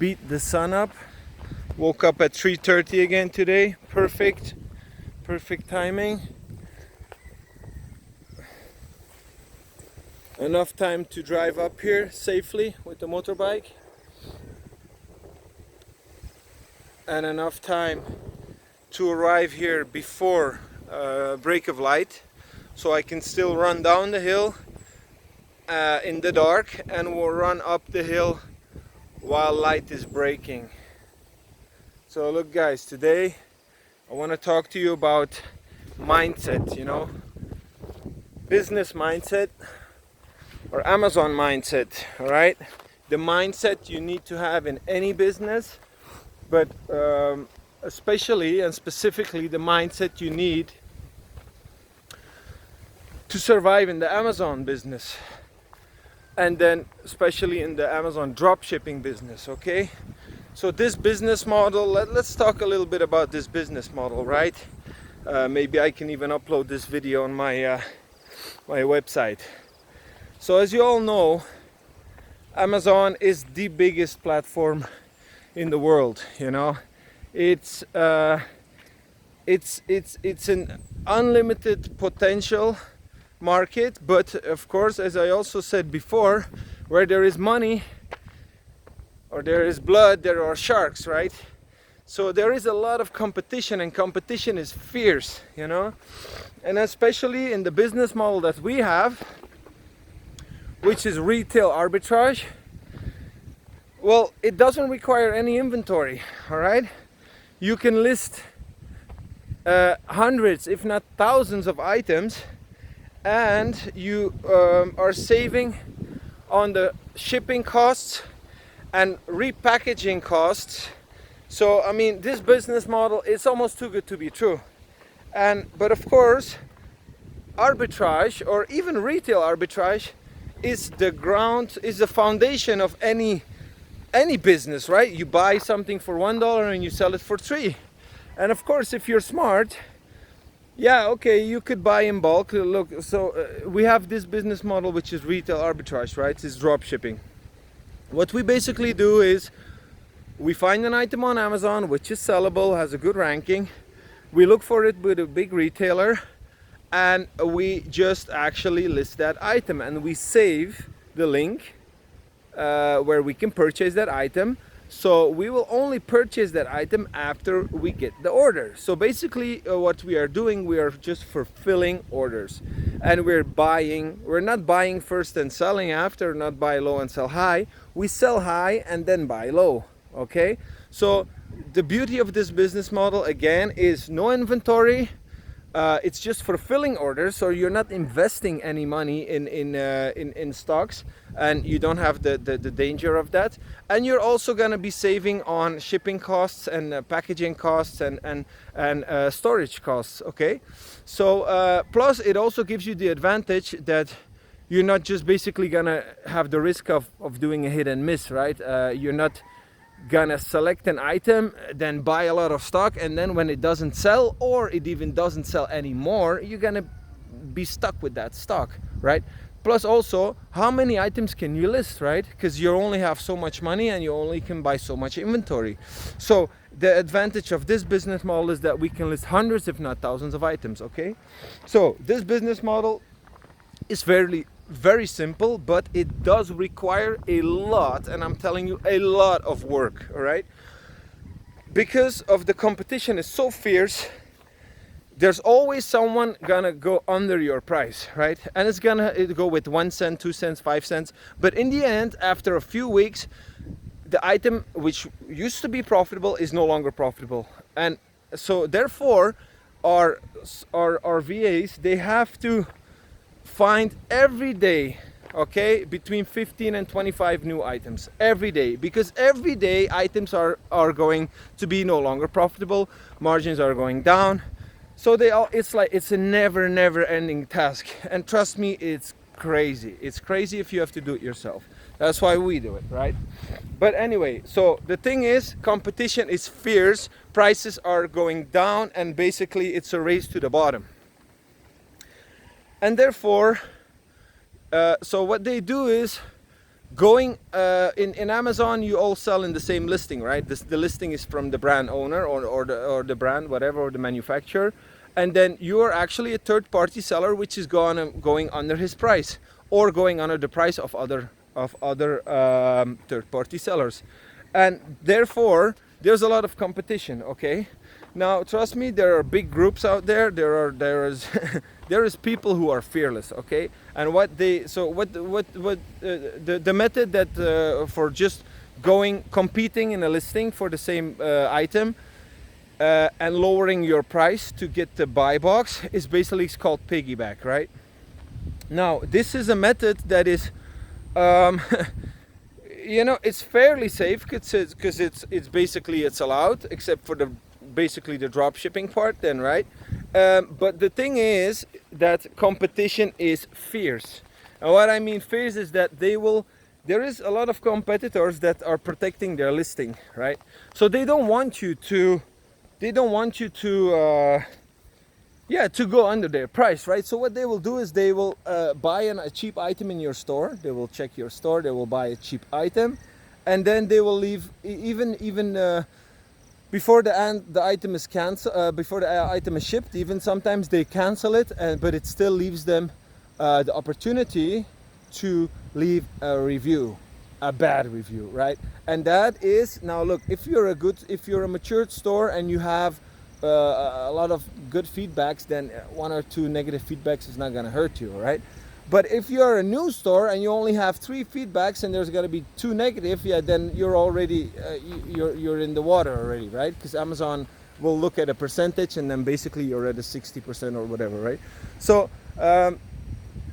beat the sun up. Woke up at 3:30 again today. Perfect timing. Enough time to drive up here safely with the motorbike, and enough time to arrive here before break of light, so I can still run down the hill in the dark, and we'll run up the hill while light is breaking. So look guys, today I want to talk to you about mindset, you know, business mindset or Amazon mindset. All right, the mindset you need to have in any business, but especially and specifically the mindset you need to survive in the Amazon business, and then especially in the Amazon drop shipping business. Okay, so this business model, let's talk a little bit about this business model, right? Maybe I can even upload this video on my my website. So as you all know, Amazon is the biggest platform in the world. You know, it's an unlimited potential market, but of course, as I also said before, where there is money or there is blood, there are sharks, right? So there is a lot of competition, and competition is fierce, you know, and especially in the business model that we have, which is retail arbitrage. Well, it doesn't require any inventory. All right, you can list hundreds if not thousands of items, and you are saving on the shipping costs and repackaging costs. So I mean, this business model is almost too good to be true. But of course, arbitrage or even retail arbitrage is the foundation of any business, right? You buy something for $1 and you sell it for $3. And of course, if you're smart, yeah, okay, you could buy in bulk. Look, so we have this business model, which is retail arbitrage, right? It's drop shipping. What we basically do is we find an item on Amazon which is sellable, has a good ranking. We look for it with a big retailer, and we just actually list that item, and we save the link where we can purchase that item. So we will only purchase that item after we get the order. So basically what we are doing, we are just fulfilling orders, and we're not buying first and selling after, not buy low and sell high. We sell high and then buy low. Okay, so the beauty of this business model again is no inventory. It's just fulfilling orders, so you're not investing any money in stocks, and you don't have the danger of that. And you're also gonna be saving on shipping costs and packaging costs and storage costs. Okay, so plus it also gives you the advantage that you're not just basically gonna have the risk of doing a hit and miss, right? You're not gonna select an item, then buy a lot of stock, and then when it doesn't sell, or it even doesn't sell anymore, you're gonna be stuck with that stock, right? Plus also, how many items can you list, right? Because you only have so much money and you only can buy so much inventory. So the advantage of this business model is that we can list hundreds if not thousands of items. Okay, so this business model is very simple, but it does require a lot, and I'm telling you, a lot of work. All right, because of the competition is so fierce, there's always someone gonna go under your price, right? And it's gonna go with 1 cent, 2 cents, 5 cents, but in the end, after a few weeks, the item which used to be profitable is no longer profitable. And so therefore our VAs, they have to find every day, okay, between 15 and 25 new items every day, because every day items are going to be no longer profitable, margins are going down. So it's a never ending task, and trust me, it's crazy. It's crazy if you have to do it yourself. That's why we do it, right? But anyway, so the thing is, competition is fierce, prices are going down, and basically it's a race to the bottom. And therefore, so what they do is going in Amazon, you all sell in the same listing, right? The listing is from the brand owner or the brand, whatever, or the manufacturer, and then you are actually a third-party seller, which is going under his price or going under the price of other third-party sellers, and therefore there's a lot of competition. Okay, now trust me, there are big groups out there. There is there is people who are fearless. Okay, and the method that for just competing in a listing for the same item and lowering your price to get the buy box is basically called piggyback, right? Now this is a method that is you know, it's fairly safe because it's basically it's allowed, except for the basically the drop shipping part then, right? But the thing is that competition is fierce, and what I mean fierce is that there is a lot of competitors that are protecting their listing, right? So they don't want you to yeah, to go under their price, right? So what they will do is they will buy a cheap item in your store. They will check your store. They will buy a cheap item, and then they will leave even before the item is cancelled, before the item is shipped. Even sometimes they cancel it, but it still leaves them the opportunity to leave a review, a bad review, right? And that is, now look, if you're a matured store and you have a lot of good feedbacks, then one or two negative feedbacks is not going to hurt you, right? But if you're a new store and you only have 3 feedbacks and there's going to be 2 negative, yeah, then you're already you're in the water already, right? Because Amazon will look at a percentage and then basically you're at a 60% or whatever, right? So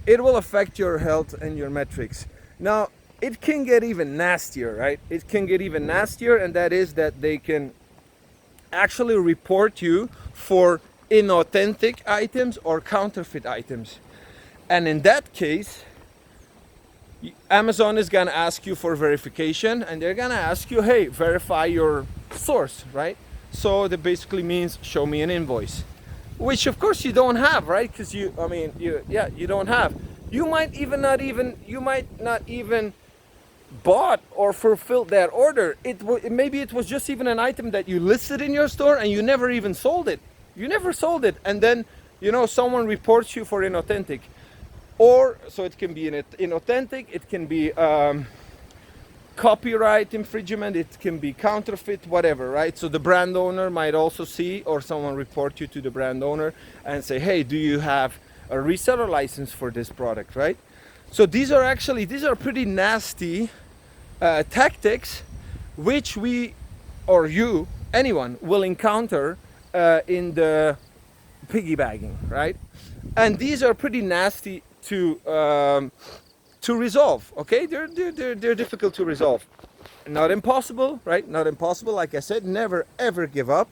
it will affect your health and your metrics. Now it can get even nastier, right? It can get even nastier, and that is that they can actually report you for inauthentic items or counterfeit items. And in that case, Amazon is gonna ask you for verification, and they're gonna ask you, hey, verify your source, right? So that basically means show me an invoice, which of course you don't have, right? Because you don't have. You might not even bought or fulfilled that order. Maybe it was just even an item that you listed in your store and you never even sold it. You never sold it, and then someone reports you for inauthentic, or so it can be inauthentic. It can be copyright infringement. It can be counterfeit, whatever, right? So the brand owner might also see, or someone report you to the brand owner and say, hey, do you have a reseller license for this product, right? So these are pretty nasty tactics, which we or you, anyone, will encounter in the piggybacking, right? And these are pretty nasty to resolve. Okay, they're difficult to resolve. Not impossible, right? Not impossible. Like I said, never ever give up.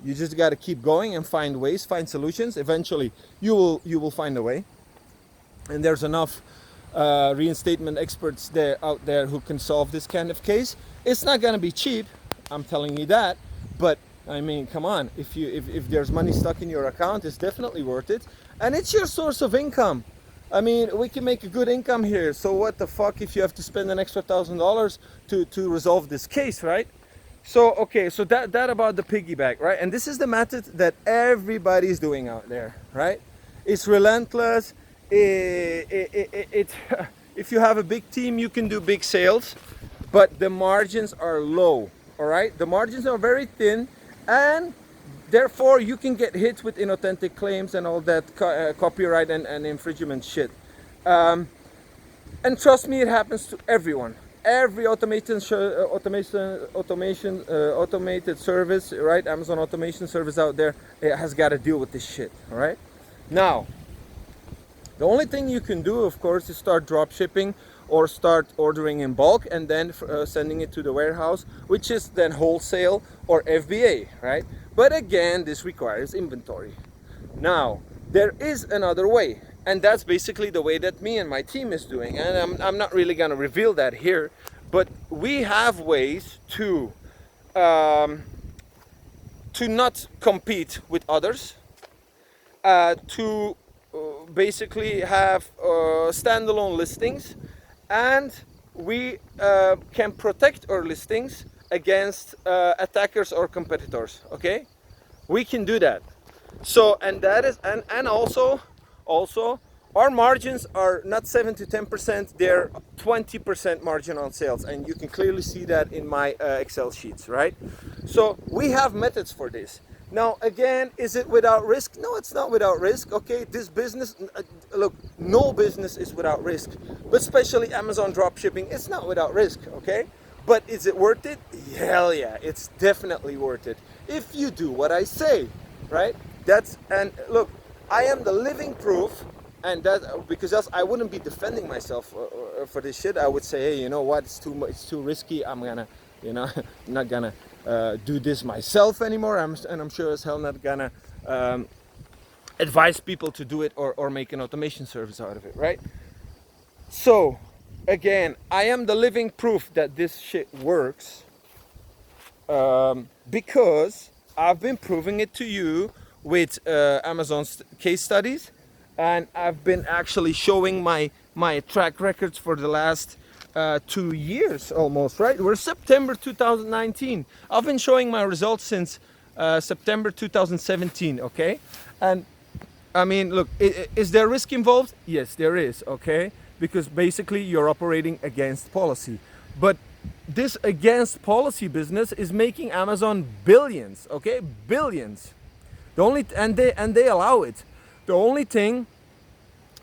You just got to keep going and find ways, find solutions. Eventually, you will find a way. And there's enough reinstatement experts out there who can solve this kind of case. It's not going to be cheap, I'm telling you that, but I mean, come on, if there's money stuck in your account, it's definitely worth it, and it's your source of income. I mean, we can make a good income here, so what the fuck if you have to spend an extra $1,000 to resolve this case, right? So okay, so that about the piggyback, right? And this is the method that everybody's doing out there, right? It's relentless. If you have a big team, you can do big sales, but the margins are low. All right, the margins are very thin, and therefore you can get hit with inauthentic claims and all that copyright and infringement shit. And trust me, it happens to everyone. Every automated service, right? Amazon automation service out there, it has got to deal with this shit. All right, now. The only thing you can do, of course, is start drop shipping or start ordering in bulk and then sending it to the warehouse, which is then wholesale or FBA, right? But again, this requires inventory. Now, there is another way, and that's basically the way that me and my team is doing. And I'm not really going to reveal that here, but we have ways to not compete with others, to basically have standalone listings, and we can protect our listings against attackers or competitors. Okay, we can do that. So, and that is, and also our margins are not 7 to 10%, they're 20% margin on sales, and you can clearly see that in my Excel sheets, right? So we have methods for this. Now again, is it without risk? No, it's not without risk. Okay, this business, look, no business is without risk, but especially Amazon dropshipping, it's not without risk. Okay, but is it worth it? Hell yeah, it's definitely worth it if you do what I say, right? That's, and look, I am the living proof, and that, because else I wouldn't be defending myself for this shit. I would say, hey, you know what, it's too risky, I'm gonna, you know, I'm not gonna do this myself anymore, and I'm sure as hell not gonna advise people to do it or make an automation service out of it, right? So again, I am the living proof that this shit works, because I've been proving it to you with Amazon's case studies, and I've been actually showing my track records for the last 2 years almost, right? We're September 2019. I've been showing my results since September 2017, okay? And I mean, look, is there risk involved? Yes, there is, okay? Because basically you're operating against policy. But this against policy business is making Amazon billions, okay? Billions. The only, and they allow it. The only thing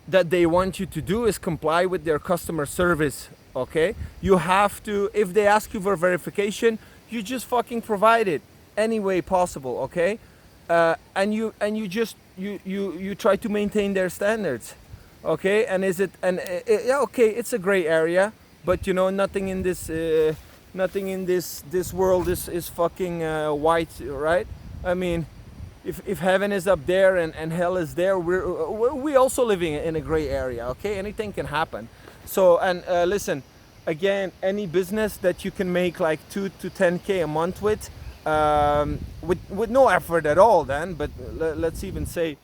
that they want you to do is comply with their customer service, okay? You have to, if they ask you for verification, you just fucking provide it any way possible, okay? And you try to maintain their standards, okay? And is it, and yeah, okay, it's a gray area, but you know, nothing in this world is fucking white, right? I mean, if heaven is up there and hell is there, we also living in a gray area, okay? Anything can happen. So, and listen, again, any business that you can make like 2 to 10K a month with no effort at all, then, but let's even say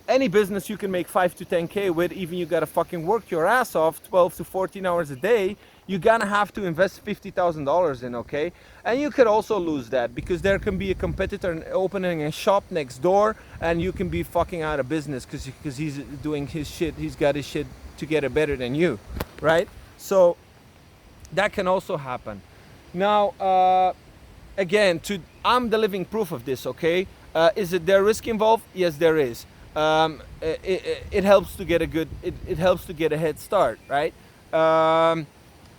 any business you can make 5 to 10K with, even you gotta fucking work your ass off 12 to 14 hours a day, you're gonna have to invest $50,000 in, okay? And you could also lose that because there can be a competitor opening a shop next door and you can be fucking out of business because he's doing his shit, he's got his shit together better than you, right? So that can also happen. Now, again, I'm the living proof of this, okay? Is it there risk involved? Yes, there is. It helps to get a good, it helps to get a head start, right?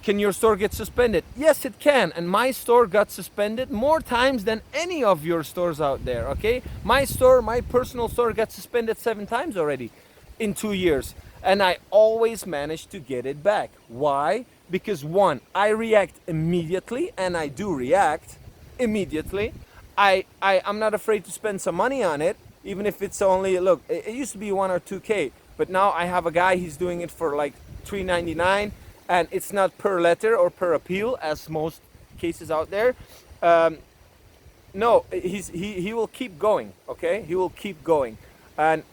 Can your store get suspended? Yes, it can. And my store got suspended more times than any of your stores out there, okay? My store, my personal store got suspended 7 times already in 2 years. And I always managed to get it back. Why? Because one, I react immediately, and I do react immediately. I'm not afraid to spend some money on it, even if it's only, look, it used to be 1 or 2K, but now I have a guy, he's doing it for like $3.99, and it's not per letter or per appeal as most cases out there. No, he will keep going, okay? He will keep going. And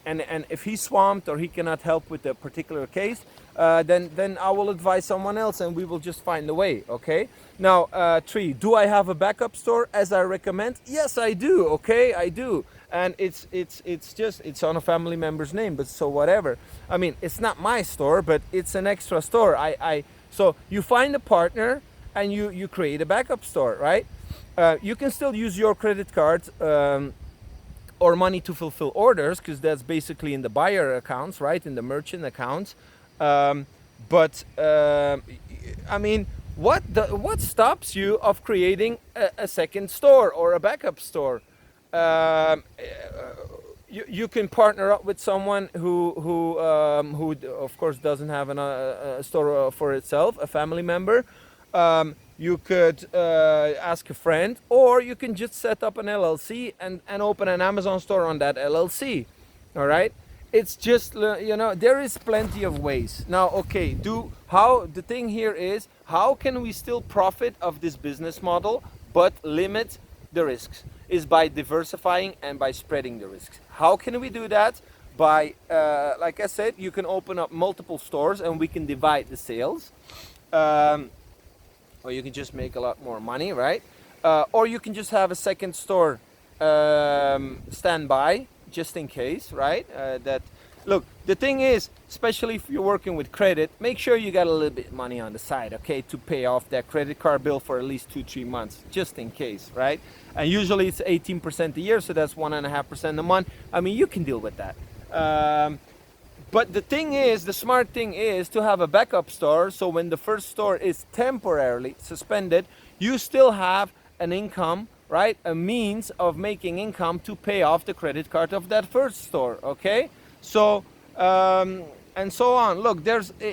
if he's swamped or he cannot help with a particular case, then I will advise someone else and we will just find a way, okay? Now, 3, do I have a backup store as I recommend? Yes, I do, okay? I do. And it's on a family member's name, but so whatever. I mean, it's not my store, but it's an extra store. So you find a partner and you create a backup store, right? You can still use your credit card or money to fulfill orders, because that's basically in the buyer accounts, right? In the merchant accounts. But I mean, what stops you of creating a second store or a backup store? You can partner up with someone who of course doesn't have a store for itself, a family member. You could ask a friend, or you can just set up an LLC and open an Amazon store on that LLC. All right, it's just, you know, there is plenty of ways. Now, okay, the thing here is, how can we still profit of this business model but limit the risks? Is by diversifying and by spreading the risks. How can we do that? by, like I said, you can open up multiple stores and we can divide the sales. Or you can just make a lot more money, right? Or you can just have a second store standby just in case, right? Look, the thing is, especially if you're working with credit, make sure you got a little bit of money on the side, okay, to pay off that credit card bill for at least 2-3 months, just in case, right? And usually it's 18% a year, so that's 1.5% a month. I mean, you can deal with that. But the thing is, the smart thing is to have a backup store, so when the first store is temporarily suspended, you still have an income, right? A means of making income to pay off the credit card of that first store, okay? So, and so on. Look,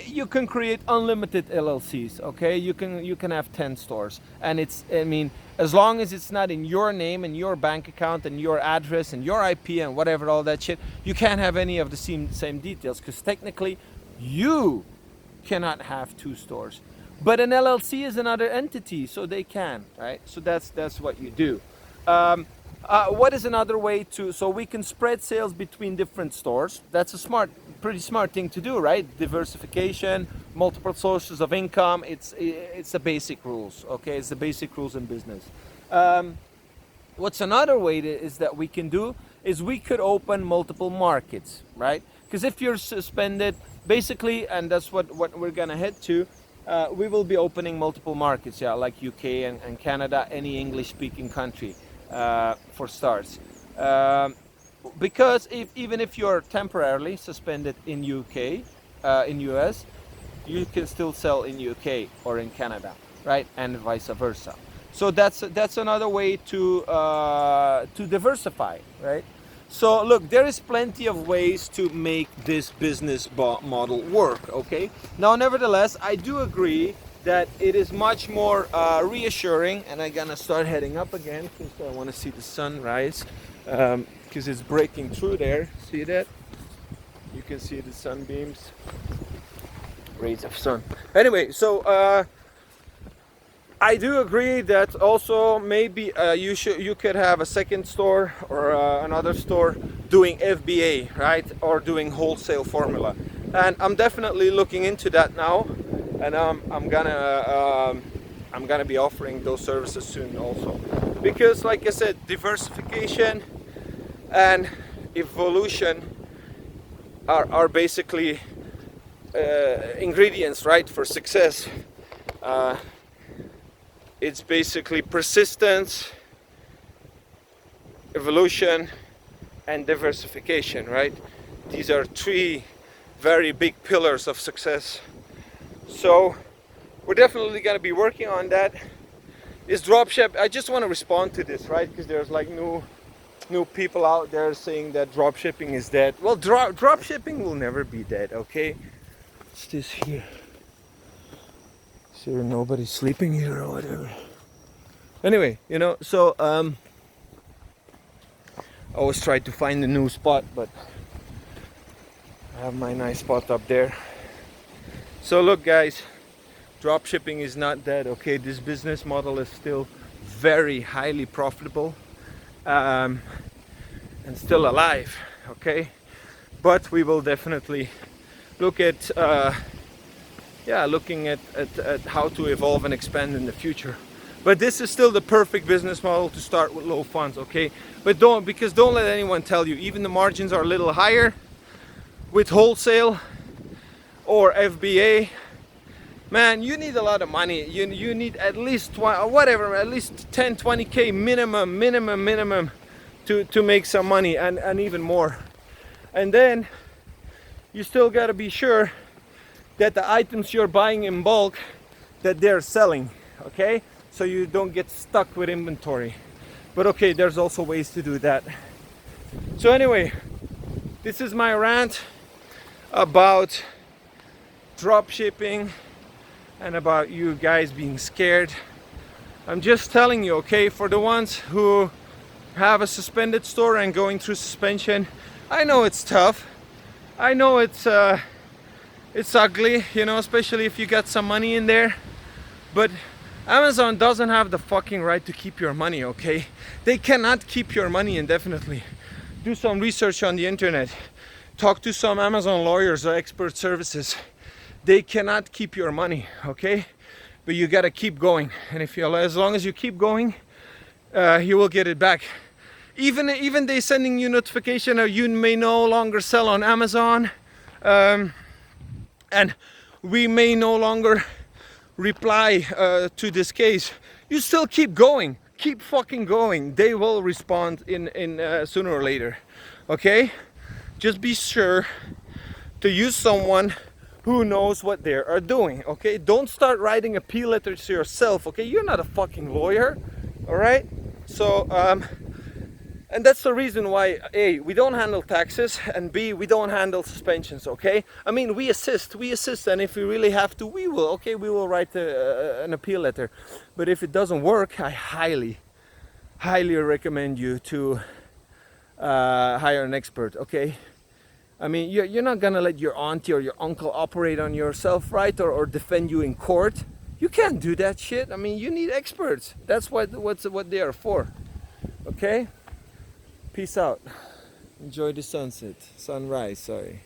you can create unlimited LLCs, okay? You can have 10 stores, and I mean, as long as it's not in your name and your bank account and your address and your IP and whatever, all that shit, you can't have any of the same details, because technically you cannot have 2 stores. But an LLC is another entity, so they can, right? So that's what you do. What is another way so we can spread sales between different stores? That's a pretty smart thing to do, right? Diversification, multiple sources of income. It's the basic rules, okay? It's the basic rules in business. What's another way is that we can do is we could open multiple markets, right? Because if you're suspended, basically, and that's what we're gonna head to, we will be opening multiple markets, yeah, like UK and Canada, any English-speaking country. For starts, because even if you're temporarily suspended in UK, in US, you can still sell in UK or in Canada, right, and vice versa. So that's another way to diversify, right? So look, there is plenty of ways to make this business model work, okay? Now, nevertheless, I do agree that it is much more reassuring, and I'm gonna start heading up again because I want to see the sun rise, because it's breaking through there. See that? You can see the sunbeams, rays of sun. Anyway, so I do agree that also maybe you could have a second store or another store doing FBA, right, or doing wholesale formula, and I'm definitely looking into that now. And I'm gonna be offering those services soon also, because like I said, diversification and evolution are basically ingredients, right, for success. It's basically persistence, evolution, and diversification, right? These are 3 very big pillars of success. So we're definitely going to be working on that. Is dropship? I just want to respond to this, right? Because there's like new people out there saying that dropshipping is dead. Well, dropshipping will never be dead, okay? What's this here? Is there nobody sleeping here or whatever? Anyway, you know, so I always try to find a new spot, but I have my nice spot up there. So look, guys, drop shipping is not dead, okay? This business model is still very highly profitable and still alive, okay? But we will definitely look at looking at how to evolve and expand in the future. But this is still the perfect business model to start with low funds, okay? But don't let anyone tell you, even the margins are a little higher with wholesale or FBA. Man, you need a lot of money. You need at least at least 10-20k minimum to make some money, and even more. And then you still got to be sure that the items you're buying in bulk, that they're selling, okay? So you don't get stuck with inventory. But okay, there's also ways to do that. So anyway, this is my rant about drop shipping and about you guys being scared. I'm just telling you, okay, for the ones who have a suspended store and going through suspension, I know it's tough. I know it's ugly, you know, especially if you got some money in there. But Amazon doesn't have the fucking right to keep your money, okay? They cannot keep your money indefinitely. Do some research on the internet. talk to some Amazon lawyers or expert services. They cannot keep your money, okay? But you gotta keep going, and if you, as long as you keep going, you will get it back. Even they sending you notification or you may no longer sell on Amazon, and we may no longer reply to this case. You still keep going, keep fucking going. They will respond in sooner or later, okay? Just be sure to use someone who knows what they are doing, okay? Don't start writing appeal letters to yourself, okay? You're not a fucking lawyer, all right? So, and that's the reason why, A, we don't handle taxes, and B, we don't handle suspensions, okay? I mean, we assist, and if we really have to, we will, okay? We will write an appeal letter. But if it doesn't work, I highly recommend you to hire an expert, okay? I mean, you're not gonna let your auntie or your uncle operate on yourself, right? Or defend you in court. You can't do that shit. I mean, you need experts. That's what they are for. Okay? Peace out. Enjoy the sunset. Sunrise, sorry.